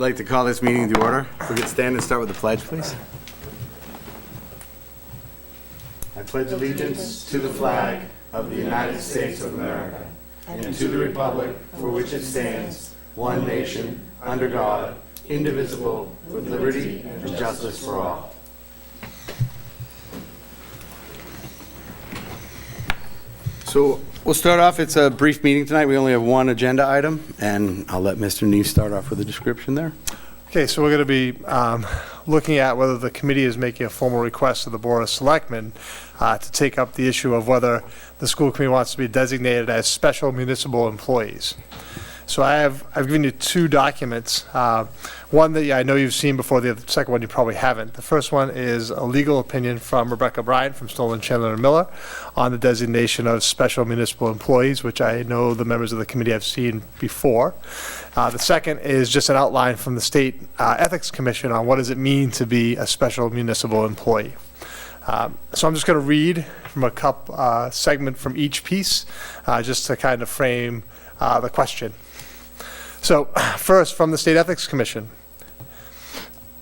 like to call this meeting to order. If we could stand and start with the pledge, please. I pledge allegiance to the flag of the United States of America and to the republic for which it stands, one nation, under God, indivisible, with liberty and justice for all. So we'll start off. It's a brief meeting tonight. We only have one agenda item, and I'll let Mr. Neese start off with a description there. Okay, so we're going to be looking at whether the committee is making a formal request to the Board of Selectmen to take up the issue of whether the school committee wants to be designated as special municipal employees. So I've given you two documents. One that I know you've seen before, the second one you probably haven't. The first one is a legal opinion from Rebecca Bryant from Stoneland, Chandler & Miller on the designation of special municipal employees, which I know the members of the committee have seen before. The second is just an outline from the State Ethics Commission on what does it mean to be a special municipal employee. So I'm just going to read from a segment from each piece just to kind of frame the question. So first, from the State Ethics Commission.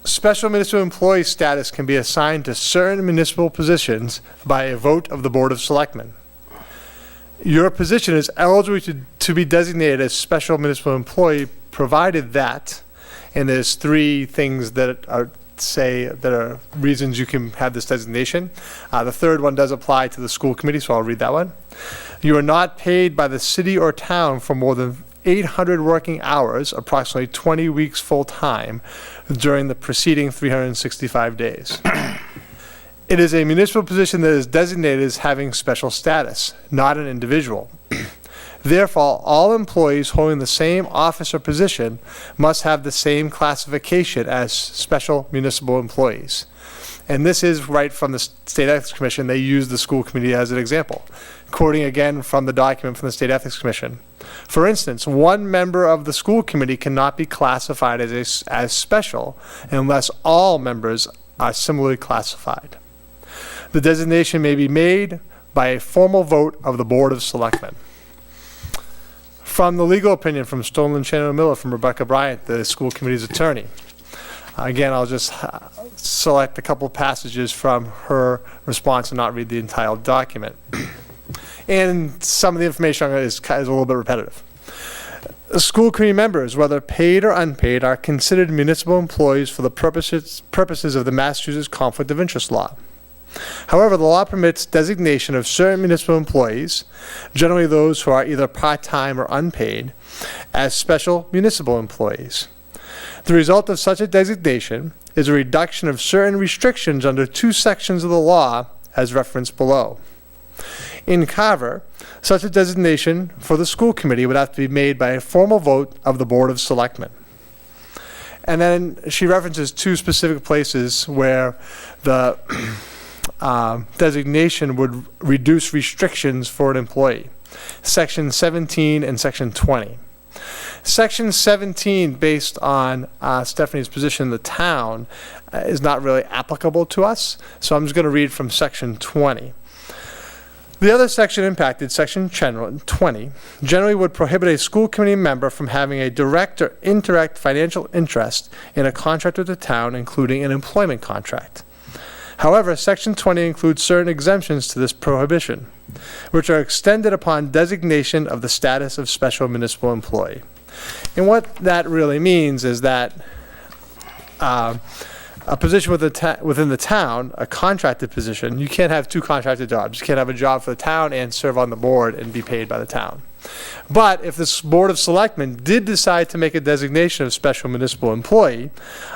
Special municipal employee status can be assigned to certain municipal positions by a vote of the Board of Selectmen. Your position is eligible to be designated as special municipal employee provided that, and there's three things that are reasons you can have this designation. The third one does apply to the school committee, so I'll read that one. You are not paid by the city or town for more than 800 working hours, approximately 20 weeks full-time, during the preceding 365 days. It is a municipal position that is designated as having special status, not an individual. Therefore, all employees holding the same office or position must have the same classification as special municipal employees. And this is right from the State Ethics Commission. They use the school committee as an example. Quoting again from the document from the State Ethics Commission. For instance, one member of the school committee cannot be classified as special unless all members are similarly classified. The designation may be made by a formal vote of the Board of Selectmen. From the legal opinion from Stoneland, Chandler & Miller from Rebecca Bryant, the school committee's attorney. Again, I'll just select a couple passages from her response and not read the entire document. And some of the information is a little bit repetitive. School committee members, whether paid or unpaid, are considered municipal employees for the purposes of the Massachusetts Conflict of Interest Law. However, the law permits designation of certain municipal employees, generally those who are either part-time or unpaid, as special municipal employees. The result of such a designation is a reduction of certain restrictions under two sections of the law as referenced below. In Carver, such a designation for the school committee would have to be made by a formal vote of the Board of Selectmen. And then she references two specific places where the designation would reduce restrictions for an employee. Section 17 and Section 20. Section 17, based on Stephanie's position in the town, is not really applicable to us, so I'm just going to read from Section 20. The other section impacted, Section 20, generally would prohibit a school committee member from having a direct or indirect financial interest in a contract with the town, including an employment contract. However, Section 20 includes certain exemptions to this prohibition, which are extended upon designation of the status of special municipal employee. And what that really means is that a position within the town, a contracted position, you can't have two contracted jobs. You can't have a job for the town and serve on the board and be paid by the town. But if the Board of Selectmen did decide to make a designation of special municipal employee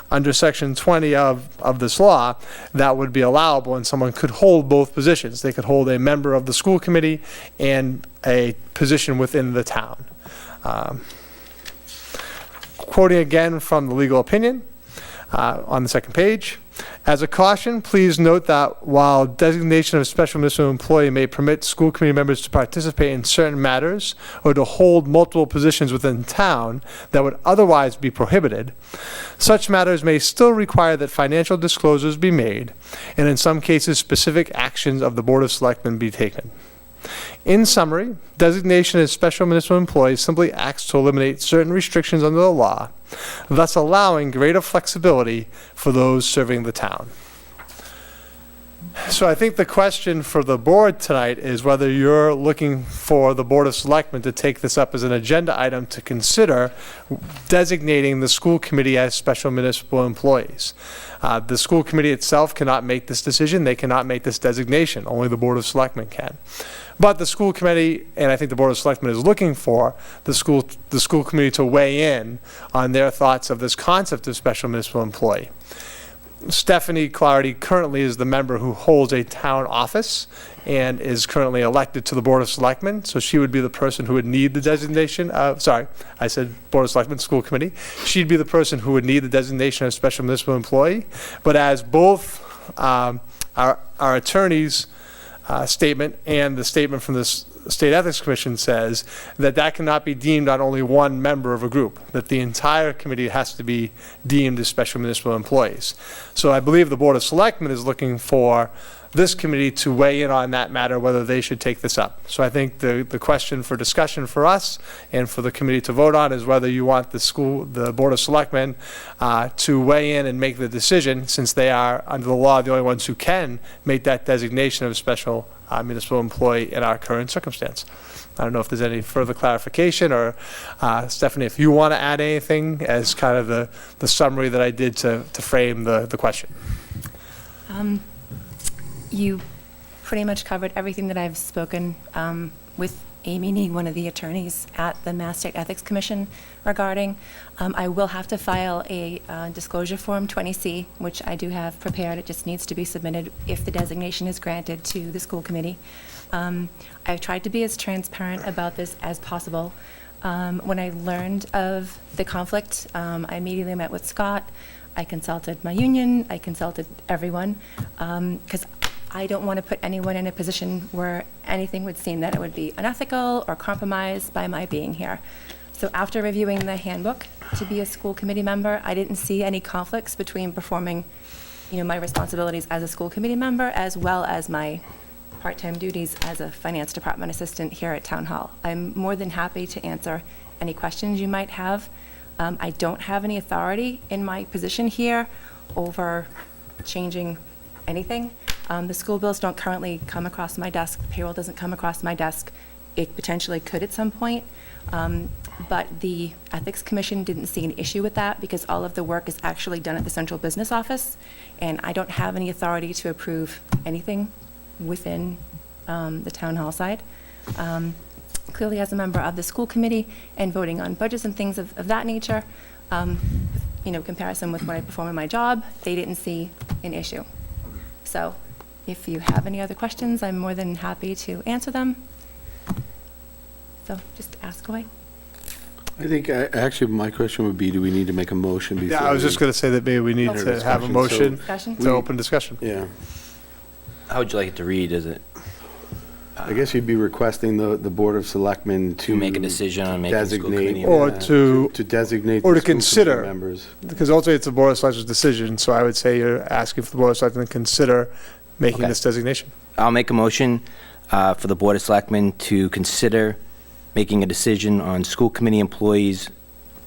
under Section 20 of this law, that would be allowable, and someone could hold both positions. They could hold a member of the school committee and a position within the town. Quoting again from the legal opinion on the second page. As a caution, please note that while designation of special municipal employee may permit school committee members to participate in certain matters or to hold multiple positions within town that would otherwise be prohibited, such matters may still require that financial disclosures be made, and in some cases specific actions of the Board of Selectmen be taken. In summary, designation as special municipal employees simply acts to eliminate certain restrictions under the law thus allowing greater flexibility for those serving the town. So I think the question for the board tonight is whether you're looking for the Board of Selectmen to take this up as an agenda item to consider designating the school committee as special municipal employees. The school committee itself cannot make this decision. They cannot make this designation. Only the Board of Selectmen can. But the school committee, and I think the Board of Selectmen is looking for the school committee to weigh in on their thoughts of this concept of special municipal employee. Stephanie Clarity currently is the member who holds a town office and is currently elected to the Board of Selectmen, so she would be the person who would need the designation of, sorry, I said Board of Selectmen, School Committee. She'd be the person who would need the designation of special municipal employee, but as both our attorney's statement and the statement from the State Ethics Commission says that cannot be deemed on only one member of a group, that the entire committee has to be deemed as special municipal employees. So I believe the Board of Selectmen is looking for this committee to weigh in on that matter, whether they should take this up. So I think the question for discussion for us and for the committee to vote on is whether you want the Board of Selectmen to weigh in and make the decision, since they are, under the law, the only ones who can make that designation of a special municipal employee in our current circumstance. I don't know if there's any further clarification, or Stephanie, if you want to add anything as kind of the summary that I did to frame the question. You pretty much covered everything that I've spoken with Amy Nee, one of the attorneys at the Mass State Ethics Commission regarding. I will have to file a disclosure form 20C, which I do have prepared. It just needs to be submitted if the designation is granted to the school committee. I've tried to be as transparent about this as possible. When I learned of the conflict, I immediately met with Scott. I consulted my union. I consulted everyone, because I don't want to put anyone in a position where anything would seem that it would be unethical or compromised by my being here. So after reviewing the handbook to be a school committee member, I didn't see any conflicts between performing, my responsibilities as a school committee member as well as my part-time duties as a finance department assistant here at Town Hall. I'm more than happy to answer any questions you might have. I don't have any authority in my position here over changing anything. The school bills don't currently come across my desk. Payroll doesn't come across my desk. It potentially could at some point. But the Ethics Commission didn't see an issue with that because all of the work is actually done at the central business office. And I don't have any authority to approve anything within the town hall side. Clearly, as a member of the school committee and voting on budgets and things of that nature, comparison with what I perform in my job, they didn't see an issue. So if you have any other questions, I'm more than happy to answer them. So just ask away. I think, actually, my question would be, do we need to make a motion before? Yeah, I was just going to say that maybe we need Oh. to have a motion Discussion? to open discussion. Yeah. How would you like it to read? Is it I guess you'd be requesting the Board of Selectmen to make a decision on making school designate, committee? Or yeah, to- to designate or the to school committee consider. members. Because ultimately it's the Board of Selectmen's decision, so I would say you're asking for the Board of Selectmen to consider making Okay. this designation. I'll make a motion for the Board of Selectmen to consider making a decision on school committee employees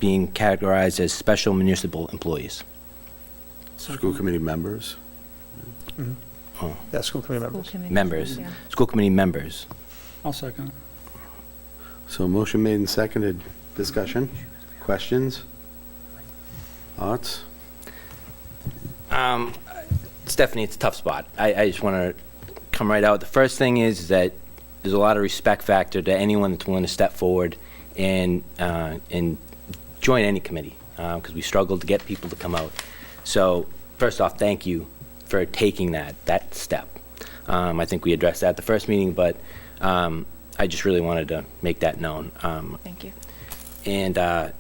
being categorized as special municipal employees. School committee members. Yeah, school committee School members. committee Members. yeah. School committee members. I'll second. So motion made and seconded. Discussion? Questions? Thoughts? Stephanie, it's a tough spot. I just want to come right out. The first thing is that there's a lot of respect factor to anyone that's willing to step forward and join any committee, because we struggle to get people to come out. So first off, thank you for taking that step. I think we addressed that at the first meeting, but I just really wanted to make that known. Thank you. And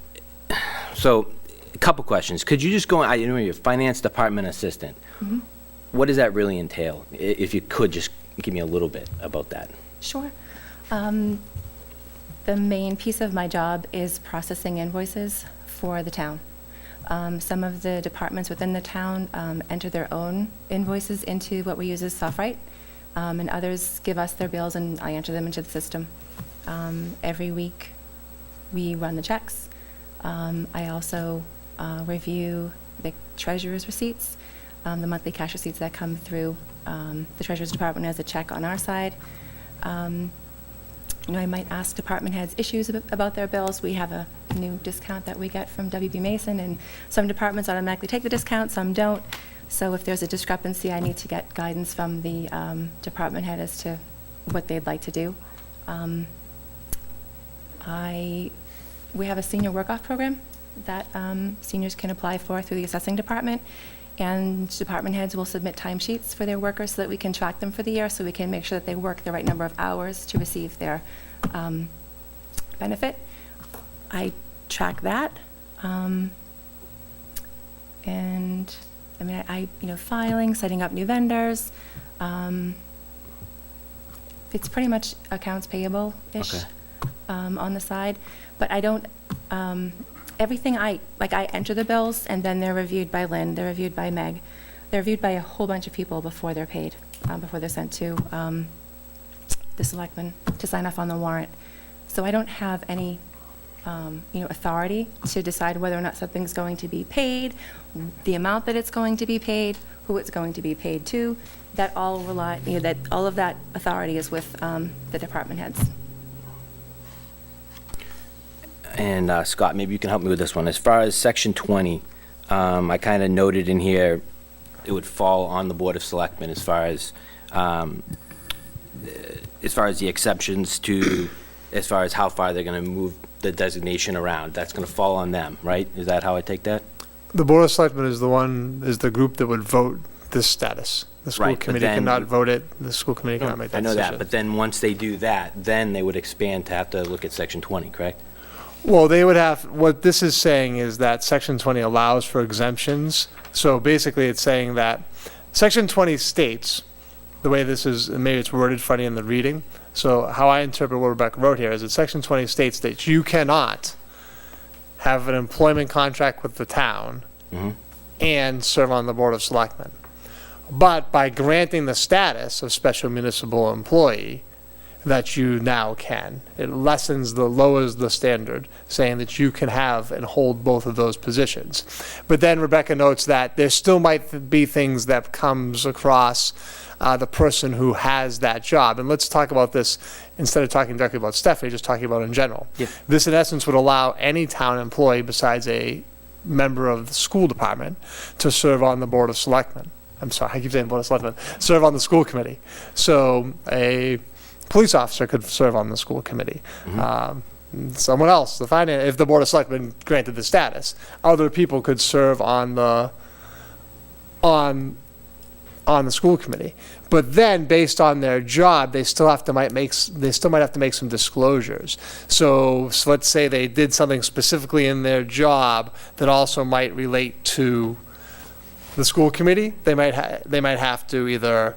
so a couple questions. Could you just go, you're a finance department assistant. Mhm. What does that really entail? If you could just give me a little bit about that. Sure. The main piece of my job is processing invoices for the town. Some of the departments within the town enter their own invoices into what we use as SoftWrite, and others give us their bills and I enter them into the system. Every week we run the checks. I also review the treasurer's receipts, the monthly cash receipts that come through the treasurer's department as a check on our side. I might ask department heads issues about their bills. We have a new discount that we get from WB Mason, and some departments automatically take the discount, some don't. So if there's a discrepancy, I need to get guidance from the department head as to what they'd like to do. We have a senior work-off program that seniors can apply for through the assessing department, and department heads will submit timesheets for their workers so that we can track them for the year, so we can make sure that they work the right number of hours to receive their benefit. I track that. And I mean, filing, setting up new vendors. It's pretty much accounts payable-ish. Okay. On the side, but I don't, everything I enter the bills, and then they're reviewed by Lynn, they're reviewed by Meg, they're reviewed by a whole bunch of people before they're paid, before they're sent to the selectmen to sign off on the warrant. So I don't have any, authority to decide whether or not something's going to be paid, the amount that it's going to be paid, who it's going to be paid to. That all rely, that all of that authority is with the department heads. And Scott, maybe you can help me with this one. As far as Section 20, I kind of noted in here it would fall on the Board of Selectmen as far as the exceptions to, as far as how far they're going to move the designation around. That's going to fall on them, right? Is that how I take that? The Board of Selectmen is the group that would vote this status. The school Right, but committee then- cannot vote it, the school committee cannot make that I know decision. that, but then once they do that, then they would expand to have to look at Section 20, correct? Well, they would have, what this is saying is that Section 20 allows for exemptions. So basically, it's saying that Section 20 states, the way this is, and maybe it's worded funny in the reading, so how I interpret what Rebecca wrote here is that Section 20 states that you cannot have an employment contract with the town and serve on the Board of Selectmen. But by granting the status of special municipal employee, that you now can. It lowers the standard, saying that you can have and hold both of those positions. But then Rebecca notes that there still might be things that comes across the person who has that job. And let's talk about this, instead of talking directly about Stephanie, just talking about in general. Yeah. This in essence would allow any town employee besides a member of the school department to serve on the Board of Selectmen. I'm sorry, I keep saying Board of Selectmen, serve on the school committee. So a police officer could serve on the school committee. Someone else, if the Board of Selectmen granted the status, other people could serve on the school committee. But then, based on their job, they still might have to make some disclosures. So let's say they did something specifically in their job that also might relate to the school committee. They might have to either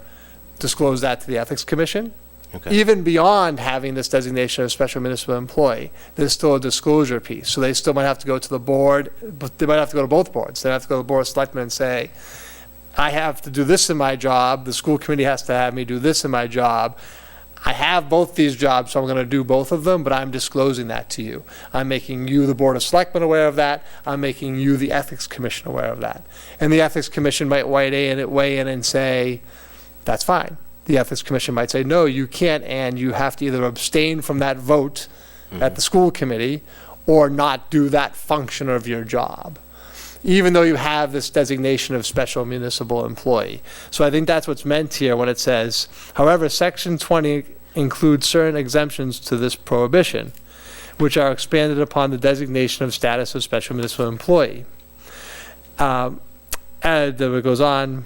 disclose that to the Ethics Commission. Okay. Even beyond having this designation of special municipal employee, there's still a disclosure piece. So they still might have to go to the board, but they might have to go to both boards. They have to go to the Board of Selectmen and say, I have to do this in my job, the school committee has to have me do this in my job. I have both these jobs, so I'm going to do both of them, but I'm disclosing that to you. I'm making you, the Board of Selectmen, aware of that. I'm making you, the Ethics Commission, aware of that. And the Ethics Commission might weigh in and say, that's fine. The Ethics Commission might say, no, you can't, and you have to either abstain from that vote at the school committee or not do that function of your job, even though you have this designation of special municipal employee. So I think that's what's meant here when it says, however, Section 20 includes certain exemptions to this prohibition, which are expanded upon the designation of status of special municipal employee. And then it goes on.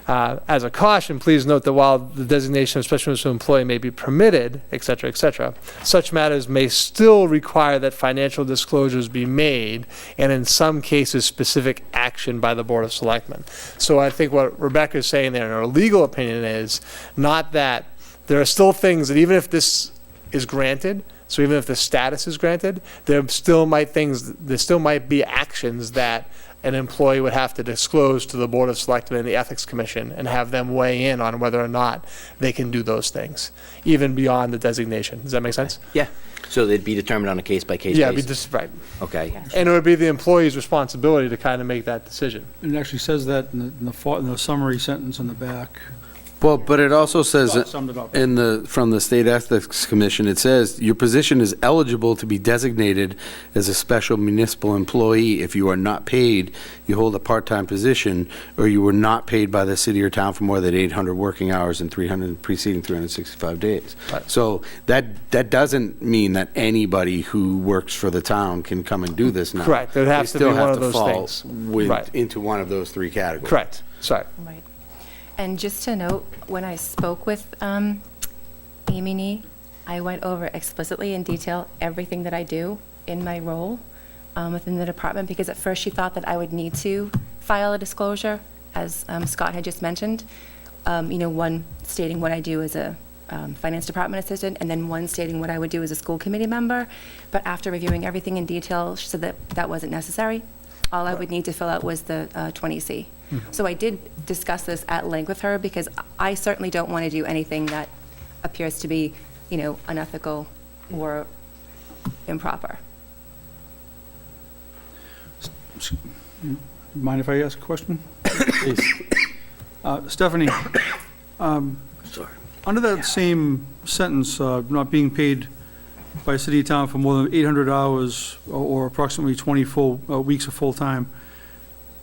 As a caution, please note that while the designation of special municipal employee may be permitted, et cetera, such matters may still require that financial disclosures be made, and in some cases, specific action by the Board of Selectmen. So I think what Rebecca is saying there in her legal opinion is not that there are still things that even if this is granted, so even if the status is granted, there still might be actions that an employee would have to disclose to the Board of Selectmen and the Ethics Commission and have them weigh in on whether or not they can do those things, even beyond the designation. Does that make sense? Yeah, so they'd be determined on a case-by-case Yeah, it'd be basis? just, right. Okay. And it would be the employee's responsibility to kind of make that decision. It actually says that in the summary sentence in the back. Well, but it also says, Summed it up. from the State Ethics Commission, it says, your position is eligible to be designated as a special municipal employee if you are not paid, you hold a part-time position, or you were not paid by the city or town for more than 800 working hours in preceding 365 days. Right. So that doesn't mean that anybody who works for the town can come and do this now. Correct. It would have They to be still one have of those fall things. with- Right. into one of those three categories. Correct. Sorry. Right. And just to note, when I spoke with Amy Nee, I went over explicitly in detail everything that I do in my role within the department, because at first she thought that I would need to file a disclosure, as Scott had just mentioned. One stating what I do as a finance department assistant, and then one stating what I would do as a school committee member. But after reviewing everything in detail, she said that that wasn't necessary. All I would need to fill out was the 20C. So I did discuss this at length with her, because I certainly don't want to do anything that appears to be, unethical or improper. Mind if I ask a question? Please. Stephanie, Sorry. under that same sentence, not being paid by city or town for more than 800 hours or approximately 20 full weeks of full-time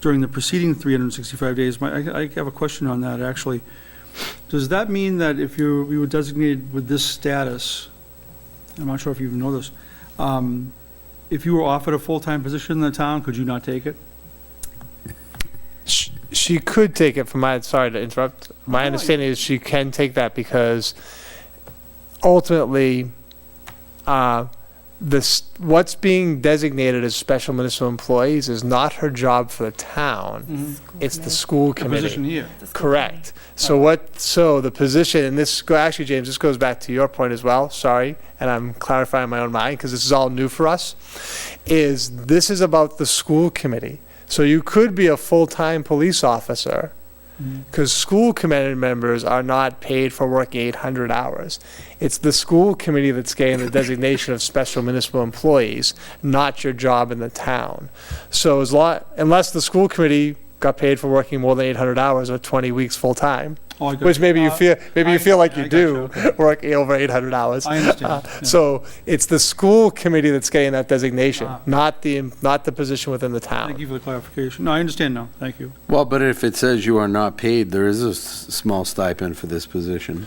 during the preceding 365 days, I have a question on that, actually. Does that mean that if you were designated with this status, I'm not sure if you even know this, if you were offered a full-time position in the town, could you not take it? She could take it sorry to interrupt. My understanding is she can take that because ultimately, what's being designated as special municipal employees is not her job for the town. It's the school The committee. position here. Correct. So the position, and actually, James, this goes back to your point as well, sorry, and I'm clarifying my own mind because this is all new for us, this is about the school committee. So you could be a full-time police officer, because school committee members are not paid for working 800 hours. It's the school committee that's getting the designation of special municipal employees, not your job in the town. So unless the school committee got paid for working more than 800 hours or 20 weeks full-time, Oh, I got which you. maybe you feel like you I do, gotcha. work over 800 hours. I understand. Yeah. So it's the school committee that's getting that designation, Ah. not the position within the town. Thank you for the clarification. No, I understand now. Thank you. Well, but if it says you are not paid, there is a small stipend for this position.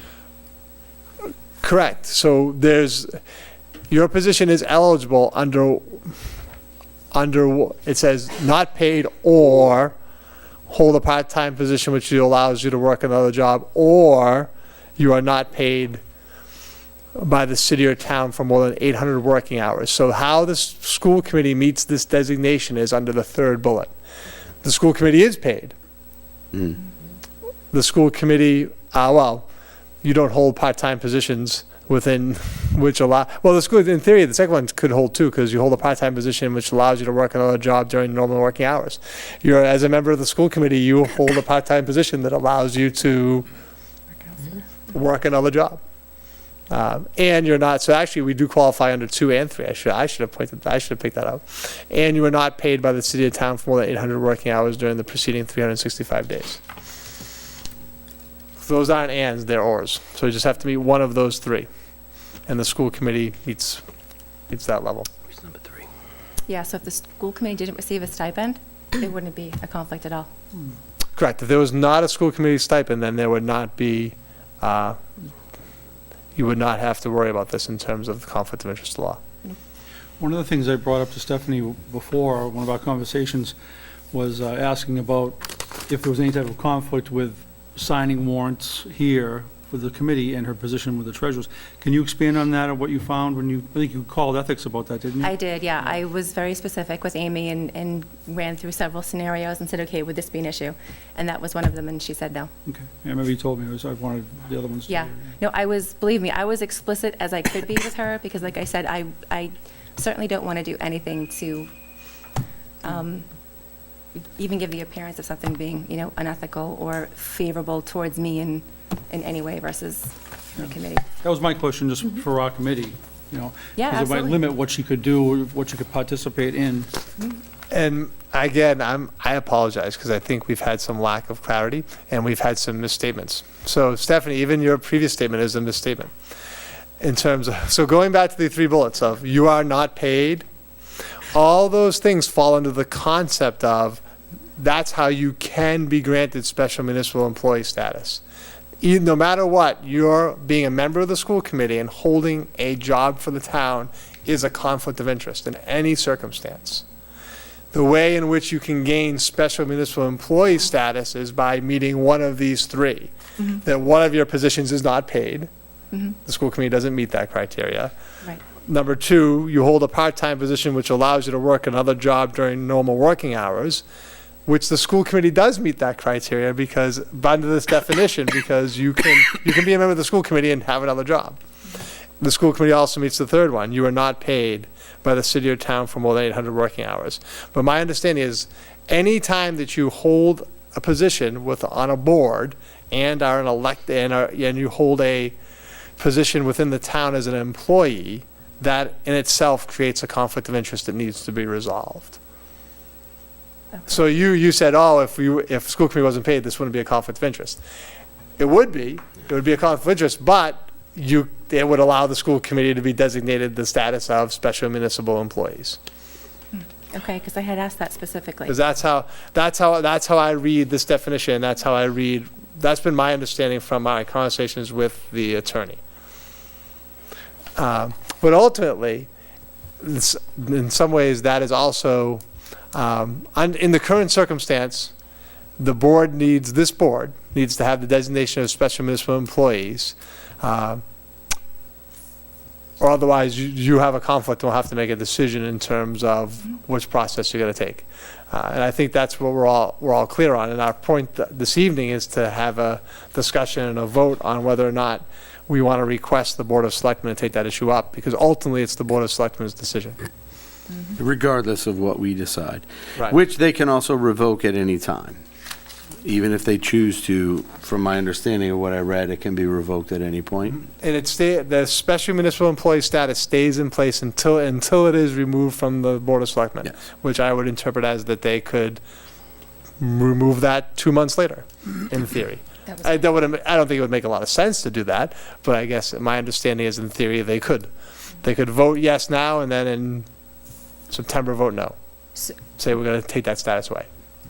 Correct. So your position is eligible under, it says not paid or hold a part-time position which allows you to work another job, or you are not paid by the city or town for more than 800 working hours. So how the school committee meets this designation is under the third bullet. The school committee is paid. The school committee, you don't hold part-time positions within which the school, in theory, the second one could hold too, because you hold a part-time position which allows you to work another job during normal working hours. As a member of the school committee, you hold a part-time position that allows you to work another job. And you're not, so actually we do qualify under 2 and 3. I should have picked that up. And you are not paid by the city or town for more than 800 working hours during the preceding 365 days. Those aren't ands, they're ors. So you just have to meet one of those 3. And the school committee meets that level. Where's number 3? Yeah, so if the school committee didn't receive a stipend, it wouldn't be a conflict at all. Correct. If there was not a school committee stipend, then there would not be, you would not have to worry about this in terms of the conflict of interest law. One of the things I brought up to Stephanie before, one of our conversations, was asking about if there was any type of conflict with signing warrants here for the committee and her position with the treasurers. Can you expand on that, or what you found when I think you called ethics about that, didn't you? I did, yeah. I was very specific with Amy and ran through several scenarios and said, okay, would this be an issue? And that was one of them, and she said no. Okay. Yeah, maybe you told me. I wanted the other ones to Yeah. hear. No, believe me, I was explicit as I could be with her, because like I said, I certainly don't want to do anything to even give the appearance of something being, unethical or favorable towards me in any way versus the committee. That was my question, just for our committee, Yeah, Because it might absolutely. limit what she could do, or what she could participate in. And again, I apologize because I think we've had some lack of clarity and we've had some misstatements. So Stephanie, even your previous statement is a misstatement. In terms of, so going back to the 3 bullets of you are not paid, all those things fall under the concept of that's how you can be granted special municipal employee status. No matter what, you're being a member of the school committee and holding a job for the town is a conflict of interest in any circumstance. The way in which you can gain special municipal employee status is by meeting one of these 3. That one of your positions is not paid. The school committee doesn't meet that criteria. Right. Number 2, you hold a part-time position which allows you to work another job during normal working hours, which the school committee does meet that criteria because, under this definition, because you can be a member of the school committee and have another job. The school committee also meets the 3rd one. You are not paid by the city or town for more than 800 working hours. But my understanding is, any time that you hold a position on a board and are an elected, and you hold a position within the town as an employee, that in itself creates a conflict of interest that needs to be resolved. So you said, if school committee wasn't paid, this wouldn't be a conflict of interest. It would be a conflict of interest, but it would allow the school committee to be designated the status of special municipal employees. Okay, because I had asked that specifically. Because that's how I read this definition. That's been my understanding from my conversations with the attorney. But ultimately, in some ways, that is also, in the current circumstance, this board needs to have the designation of special municipal employees, or otherwise you have a conflict and will have to make a decision in terms of which process you're going to take. And I think that's what we're all clear on. And our point this evening is to have a discussion and a vote on whether or not we want to request the Board of Selectmen to take that issue up, because ultimately it's the Board of Selectmen's decision. Regardless of what we decide. Right. Which they can also revoke at any time. Even if they choose to, from my understanding of what I read, it can be revoked at any point. And the special municipal employee status stays in place until it is removed from the Board of Selectmen, Yes. which I would interpret as that they could remove that 2 months later, in theory. I don't think it would make a lot of sense to do that, but I guess my understanding is in theory they could. They could vote yes now and then in September vote no. So- Say we're going to take that status away.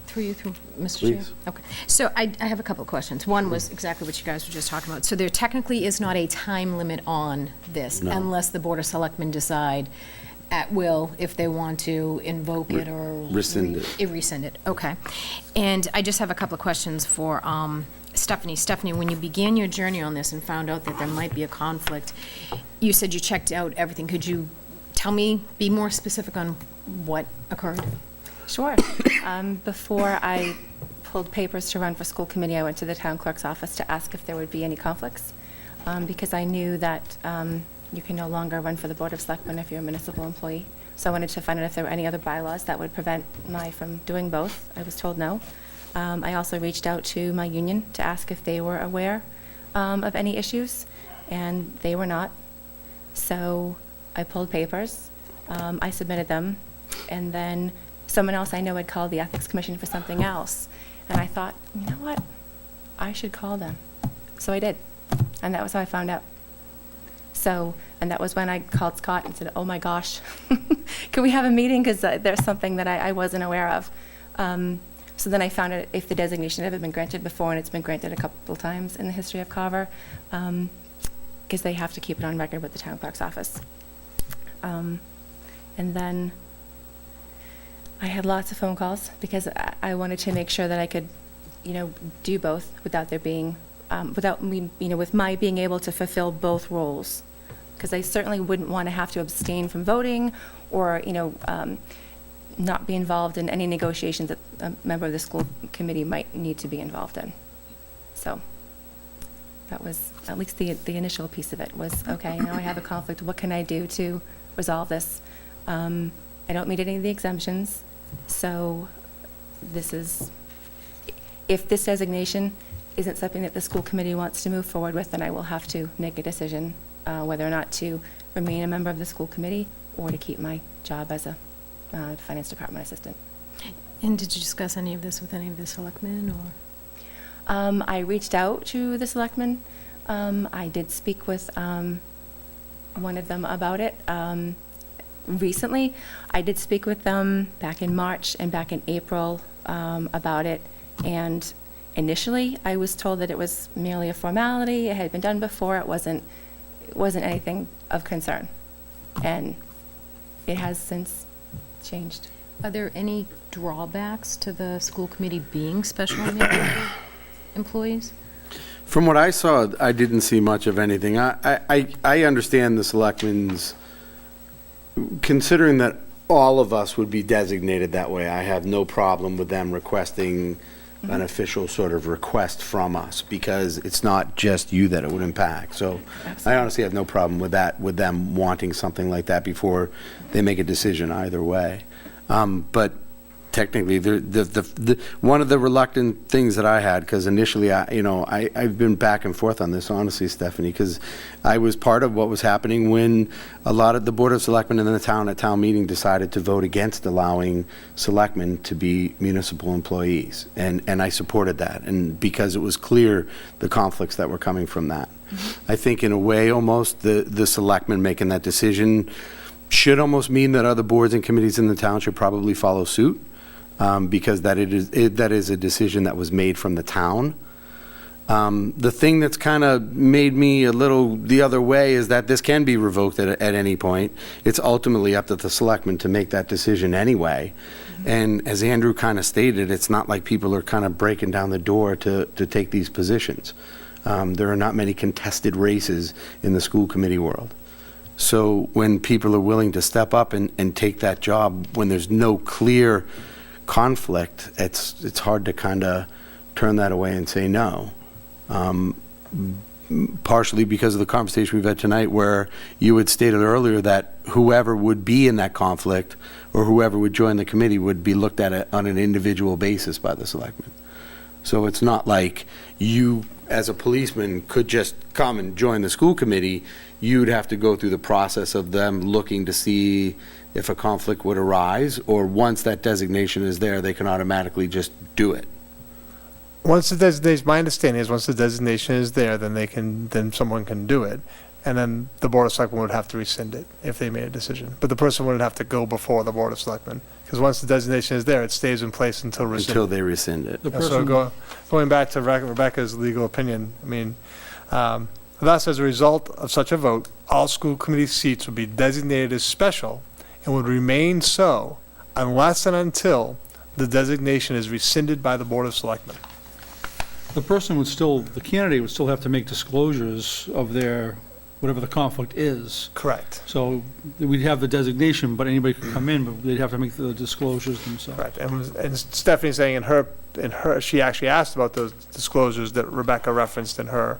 Through, Mr. Chair? Please. Okay. So I have a couple of questions. One was exactly what you guys were just talking about. So there technically is not a time limit on this No. unless the Board of Selectmen decide at will if they want to invoke it or Rescind it. Rescind it. Okay. And I just have a couple of questions for Stephanie. Stephanie, when you began your journey on this and found out that there might be a conflict, you said you checked out everything. Could you be more specific on what occurred? Sure. Before I pulled papers to run for school committee, I went to the town clerk's office to ask if there would be any conflicts, because I knew that you can no longer run for the Board of Selectmen if you're a municipal employee. So I wanted to find out if there were any other bylaws that would prevent me from doing both. I was told no. I also reached out to my union to ask if they were aware of any issues, and they were not. So I pulled papers, I submitted them, and then someone else I know had called the Ethics Commission for something else. And I thought, you know what? I should call them. So I did. And that was how I found out. So, and that was when I called Scott and said, oh my gosh, can we have a meeting? Because there's something that I wasn't aware of. So then I found out if the designation had ever been granted before, and it's been granted a couple times in the history of Carver, because they have to keep it on record with the town clerk's office. And then I had lots of phone calls because I wanted to make sure that I could, do both without there being, without me, with my being able to fulfill both roles. Because I certainly wouldn't want to have to abstain from voting or, not be involved in any negotiations that a member of the school committee might need to be involved in. So that was, at least the initial piece of it was, okay, now I have a conflict. What can I do to resolve this? I don't meet any of the exemptions. So if this designation isn't something that the school committee wants to move forward with, then I will have to make a decision whether or not to remain a member of the school committee or to keep my job as a finance department assistant. And did you discuss any of this with any of the selectmen, or? I reached out to the selectmen. I did speak with one of them about it recently. I did speak with them back in March and back in April about it. And initially, I was told that it was merely a formality. It had been done before. It wasn't anything of concern. And it has since changed. Are there any drawbacks to the school committee being special employees? From what I saw, I didn't see much of anything. I understand the selectmen's, considering that all of us would be designated that way, I have no problem with them requesting an official sort of request from us, because it's not just you that it would impact. So I honestly have no problem with that, with them wanting something like that before they make a decision either way. But technically, one of the reluctant things that I had, because initially, I've been back and forth on this, honestly, Stephanie, because I was part of what was happening when a lot of the Board of Selectmen in the town at town meeting decided to vote against allowing selectmen to be municipal employees. And I supported that, and because it was clear the conflicts that were coming from that. I think in a way, almost, the selectmen making that decision should almost mean that other boards and committees in the town should probably follow suit. Because that is a decision that was made from the town. The thing that's kind of made me a little the other way is that this can be revoked at any point. It's ultimately up to the selectmen to make that decision anyway. And as Andrew kind of stated, it's not like people are kind of breaking down the door to take these positions. There are not many contested races in the school committee world. So when people are willing to step up and take that job, when there's no clear conflict, it's hard to kind of turn that away and say no. Partially because of the conversation we've had tonight, where you had stated earlier that whoever would be in that conflict or whoever would join the committee would be looked at on an individual basis by the selectmen. So it's not like you, as a policeman, could just come and join the school committee. You'd have to go through the process of them looking to see if a conflict would arise, or once that designation is there, they can automatically just do it. Once the designation, my understanding is once the designation is there, then someone can do it. And then the Board of Selectmen would have to rescind it if they made a decision. But the person wouldn't have to go before the Board of Selectmen. Because once the designation is there, it stays in place until rescinded. Until they rescind it. The Yeah, so person, going back to Rebecca's legal opinion, I mean, thus, as a result of such a vote, all school committee seats would be designated as special and would remain so unless and until the designation is rescinded by the Board of Selectmen. the candidate would still have to make disclosures of their, whatever the conflict is. Correct. So we'd have the designation, but anybody could come in, but they'd have to make the disclosures themselves. Correct. And Stephanie's saying in her, she actually asked about those disclosures that Rebecca referenced in her,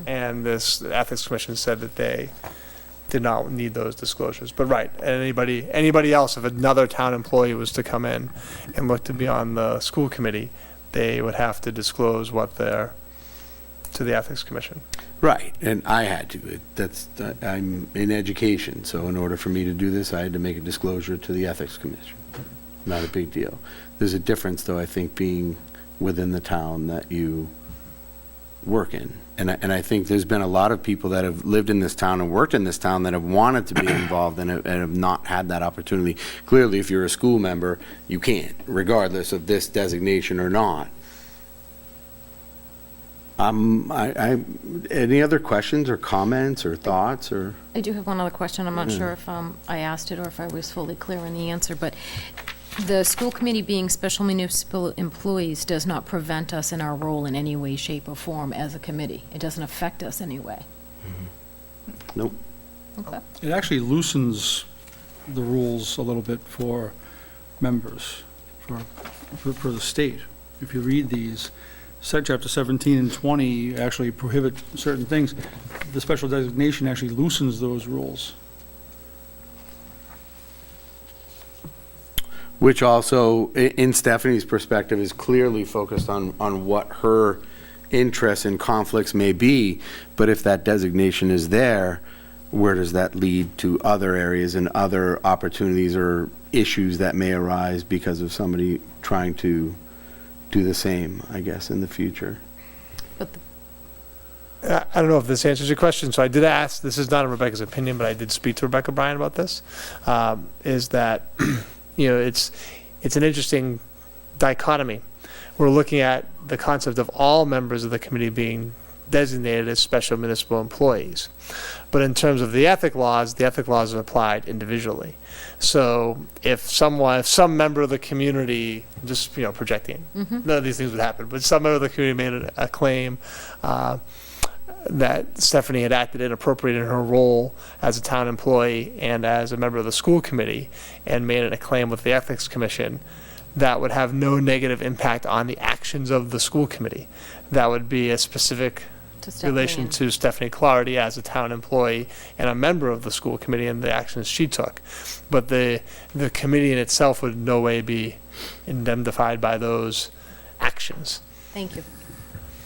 and this Ethics Commission said that they did not need those disclosures. But right, anybody else, if another town employee was to come in and look to be on the school committee, they would have to disclose what they're to the Ethics Commission. Right, and I had to. I'm in education, so in order for me to do this, I had to make a disclosure to the Ethics Commission. Not a big deal. There's a difference, though, I think, being within the town that you work in. And I think there's been a lot of people that have lived in this town and worked in this town that have wanted to be involved and have not had that opportunity. Clearly, if you're a school member, you can't, regardless of this designation or not. Any other questions or comments or thoughts or? I do have one other question. I'm not sure if I asked it or if I was fully clear in the answer, but the school committee being special municipal employees does not prevent us in our role in any way, shape, or form as a committee. It doesn't affect us anyway. Nope. Okay. It actually loosens the rules a little bit for members, for the state. If you read these, Chapter 17 and 20 actually prohibit certain things. The special designation actually loosens those rules. Which also, in Stephanie's perspective, is clearly focused on what her interests and conflicts may be, but if that designation is there, where does that lead to other areas and other opportunities or issues that may arise because of somebody trying to do the same, I guess, in the future? I don't know if this answers your question, so I did ask, this is not in Rebecca's opinion, but I did speak to Rebecca Bryan about this, is that, it's an interesting dichotomy. We're looking at the concept of all members of the committee being designated as special municipal employees. But in terms of the ethic laws are applied individually. So if some member of the community, just, projecting, none of these things would happen, but some member of the community made a claim that Stephanie had acted inappropriate in her role as a town employee and as a member of the school committee and made a claim with the Ethics Commission, that would have no negative impact on the actions of the school committee. That would be a specific relation to Stephanie Clarity as a town employee and a member of the school committee and the actions she took. But the committee in itself would in no way be indemnified by those actions. Thank you.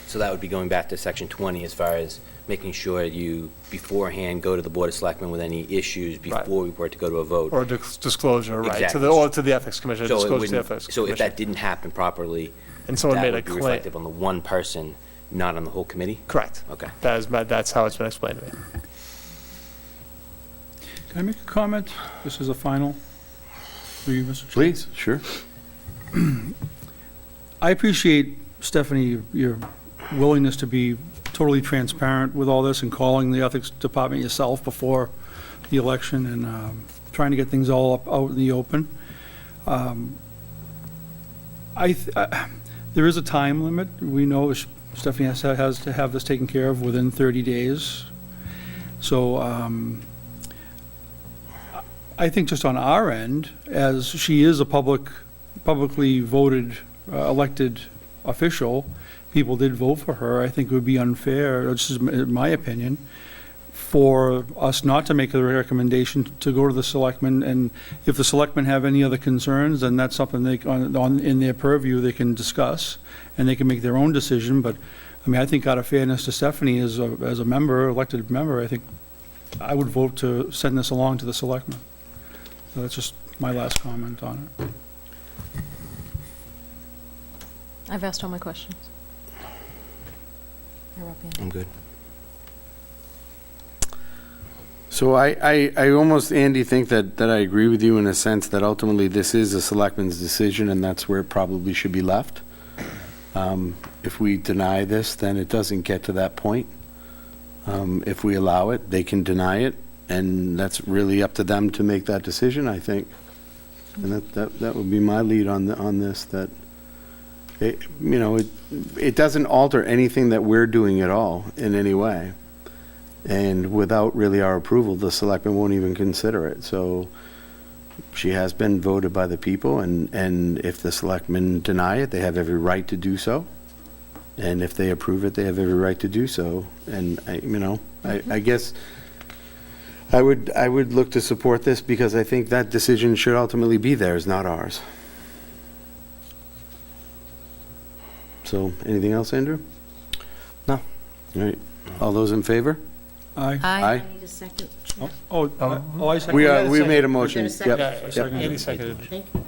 So that would be going back to section 20 as far as making sure you beforehand go to the Board of Selectmen with any issues before we were to go to a vote. Or disclosure, right, Exactly. to the Ethics Commission, So it disclose to the wouldn't- Ethics So if Commission. that didn't happen properly, And someone that made a would be claim. reflective on the one person, not on the whole committee? Correct. Okay. That's how it's been explained to me. Can I make a comment? This is a final. For you, Mr. Chair? Please, sure. I appreciate, Stephanie, your willingness to be totally transparent with all this and calling the ethics department yourself before the election and trying to get things all out in the open. There is a time limit. We know Stephanie has to have this taken care of within 30 days. So I think just on our end, as she is a publicly voted, elected official, people did vote for her, I think it would be unfair, this is my opinion, for us not to make a recommendation to go to the selectmen, and if the selectmen have any other concerns, then that's something they, in their purview, they can discuss, and they can make their own decision, but, I think out of fairness to Stephanie, as a member, elected member, I think I would vote to send this along to the selectmen. So that's just my last comment on it. I've asked all my questions. You're up, Andy. I'm good. So I almost, Andy, think that I agree with you in a sense that ultimately this is a selectman's decision and that's where it probably should be left. If we deny this, then it doesn't get to that point. If we allow it, they can deny it, and that's really up to them to make that decision, I think. And that would be my lead on this, that it doesn't alter anything that we're doing at all in any way. And without really our approval, the selectmen won't even consider it. So she has been voted by the people, and if the selectmen deny it, they have every right to do so. And if they approve it, they have every right to do so. And I guess I would look to support this because I think that decision should ultimately be theirs, not ours. So, anything else, Andrew? No. All right. All those in favor? Aye. Aye. I need a second, Chair. I second. We made a motion. Is there a Yep. second? Yeah, second. Andy seconded. Thank you.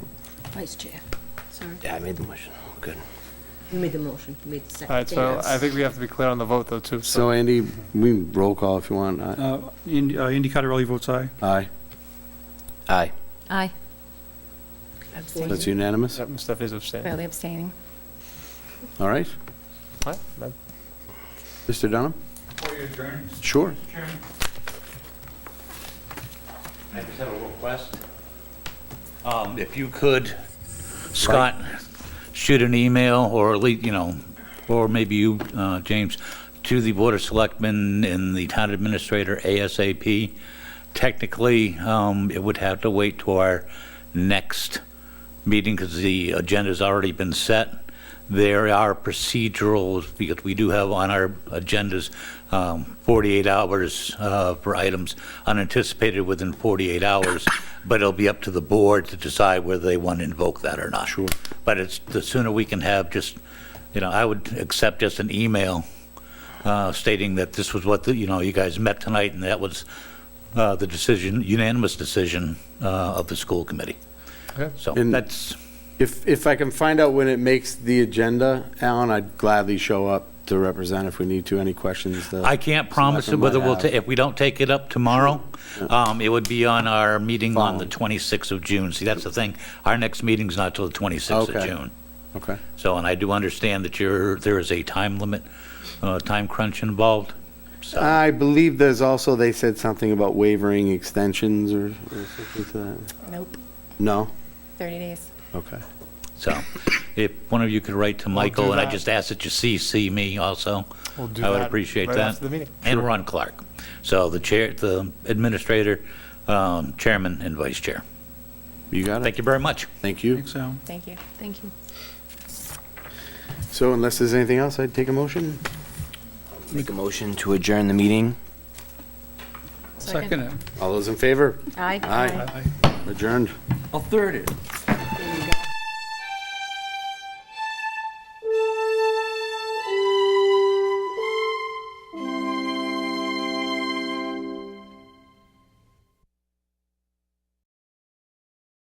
Vice Chair, sorry. Yeah, I made the motion. Good. You made the motion, you made the second. All right, so Yes. I think we have to be clear on the vote, though, too. So, Andy, we roll call if you want. Andy Cottarelli votes aye. Aye. Aye. Aye. That's unanimous? Yep, Stephanie's abstaining. Clearly abstaining. All right. All right. Mr. Dunham? Sure. I just have a request. If you could, Scott, shoot an email or at least, or maybe you, James, to the Board of Selectmen and the Town Administrator ASAP. Technically, it would have to wait to our next meeting because the agenda's already been set. there are procedurals, because we do have on our agendas 48 hours for items unanticipated within 48 hours, but it'll be up to the board to decide whether they want to invoke that or not. Sure. But it's, the sooner we can have just, I would accept just an email stating that this was what, you guys met tonight, and that was the decision, unanimous decision of the school committee. Okay. So And- that's, If I can find out when it makes the agenda, Alan, I'd gladly show up to represent if we need to. Any questions? I can't promise it whether we'll, take. if we don't take it up tomorrow, it would be on our meeting on the 26th of June. See, that's the thing, our next meeting's not till the 26th of Okay. June. Okay. So, and I do understand that there is a time limit, time crunch involved. So, I believe there's also, they said something about waivering extensions or something to that. Nope, No? 30 days. Okay. so if one of you could write to We'll Michael, do and I that. just ask that you CC me also. We'll do I would that appreciate right that. after the meeting. And Ron Clark. So the chair, the administrator, chairman, and vice chair. You got it? Thank you very much. Thank you. Thanks, Alan. Thank you. Thank you. So unless there's anything else, I'd take a motion. Make a motion to adjourn the meeting. Second it. All those in favor? Aye. Aye. Adjourned. I'll third it.